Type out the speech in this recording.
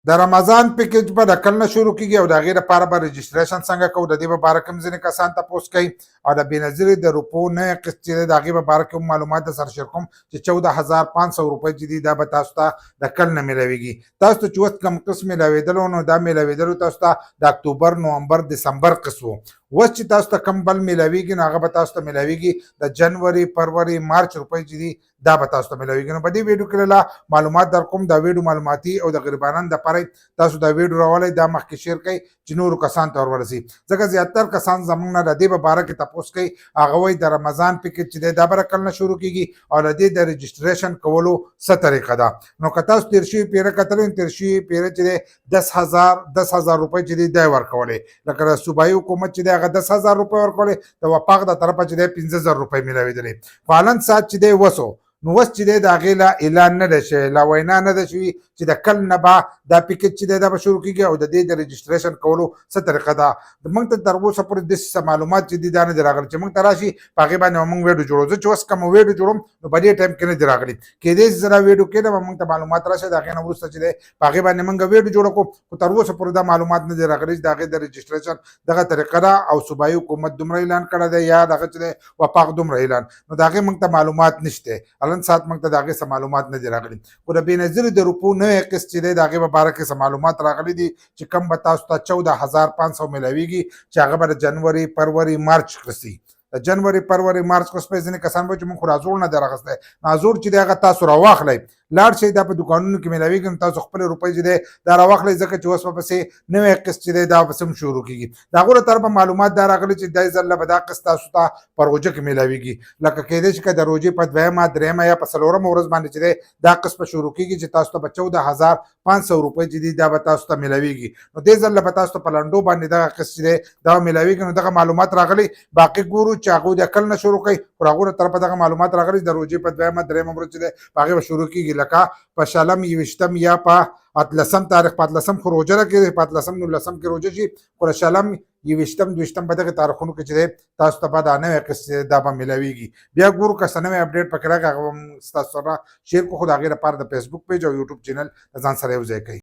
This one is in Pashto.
د رمضان پیکج به د کله نه شروع کیږي او د هغې لپاره به رجسټریشن څنګه کوو د دې په باره کې هم ځینې کسان تپوس کوي او د بېنظیرې د روپو نوی قسط چې دی د هغې په باره کې هم معلومات در سره شیر کوم چې 14500 روپۍ چې دي دا به تاسو ته د کل نه میلاویږي. تاسو ته چې اوس کوم قسط میلاوېدلو نو دا میلاوېدلو تاسو ته د اکتوبر نومبر دسمبر قسط و. اوس چې تاسو ته کوم بل میلاویږي نو هغه به تاسو ته میلاویږي د جنوري فروری مارچ روپۍ چې دي دا به تاسو ته میلاویږي. نو په دې ویډیو کې له معلومات در کوم دا ویډیو معلوماتي او د غریبانو دپاره تاسو دا ویډیو راولئ دا مخکې شیر کړئ چې نورو کسانو ته ورورسي ځکه زیاتر کسان زموږ نه د دې په باره کې تپوس کوي هغه وایي د رمضان پیکج چې دی دا به کله نه شروع کیږي او له دې د رجسټریشن کولو څه طریقه ده. نو که تاسو تېر شوي پیره کتلی نو تېر شوي پیره چې دی 10,000 روپۍ چې دی دا یې ورکولی لکه د صوبایي حکومت چې دی هغه 10,000 روپۍ ورکولی د وفاق د طرفه چې دی 15,000 روپۍ میلاوېدلې. فعلا ساعت چې دی وسو نو اوس چې دی د هغې لا اعلان نه ده شوی لا وینا نه ده شوي چې د کل نه به دا پیکج چې دی دا به شروع کېږي او د دې د رجسټریشن کولو څه طریقه ده. موږ ته تر اوسه پورې داسې معلومات چې دي دا نه دي راغلي چې موږ ته راشي په هغې باندې به موږ ویډیو جوړو. زه چې اوس کوم ویډیو جوړوم نو په دې ټایم کې نه دي راغلي کېدای شي زه دا ویډیو کېدم موږ ته معلومات راشي د هغې نه وروسته چې دی په هغې باندې موږ ویډیو جوړه کړو خو تر اوسه پورې دا معلومات نه دي راغلي چې د هغې د رجسټریشن دغه طریقه ده او صوبایي حکومت دومره اعلان کړی دی یا دغه چې دی وفاق دومره اعلان نو د هغې موږ ته معلومات نشته الان ساعت موږ ته د هغې څه معلومات نه دي راغلي. خو د بېنظیرې د روپو نوی قسط چې دی د هغې په باره کې څه معلومات راغلي دي چې کم به تاسو ته 14,500 میلاویږي چې هغه به د جنوري فروری مارچ قسط د جنوري فروری مارچ قسط په ځینې کسان به چې موږ خو رازوړ نه دی راغستی نازوړ چې دی هغه تاسو راواخلئ لاړ شئ دا په دوکانونو کې میلاویږي نو تاسو خپلې روپۍ چې دی دا راواخلئ ځکه چې اوس به پسې نوی قسط چې دی دا پسې هم شروع کېږي. د هغو له طرفه معلومات دا راغلي چې دې ځل به دا قسط تاسو ته په روژه کې میلاویږي لکه کېدای شي که د روژې په 2مه 3مه یا په 4مه ورځ باندې چې دی دا قسط به شروع کېږي چې تاسو ته به 14,500 روپۍ چې دي دا به تاسو ته میلاویږي. نو دې ځل به تاسو ته په لنډو باندې دغه قسط چې دی دا میلاویږي نو دغه معلومات راغلي باقي ګورو چې هغوی د کل نه شروع کوي خو هغو له طرفه دغه معلومات راغلي د روژې په 2مه 3مه ورځ چې دی په هغې به شروع کېږي لکه په شلم 21 یا په 18 تاریخ په 18 خو روژه ده کېږي په 18 19 کې روژه شي خو د شلم 21 22 په دغې تاریخونو کې چې دی تاسو ته به دا نوی قسط دا به میلاویږي. بیا ګورو که څه نوی اپډیټ پکې راغی هغه به هم ستاسو سره شیر کړو خو د هغې لپاره د فیسبوک پیج او یوټیوب چینل د ځان سره یو ځای کوئ.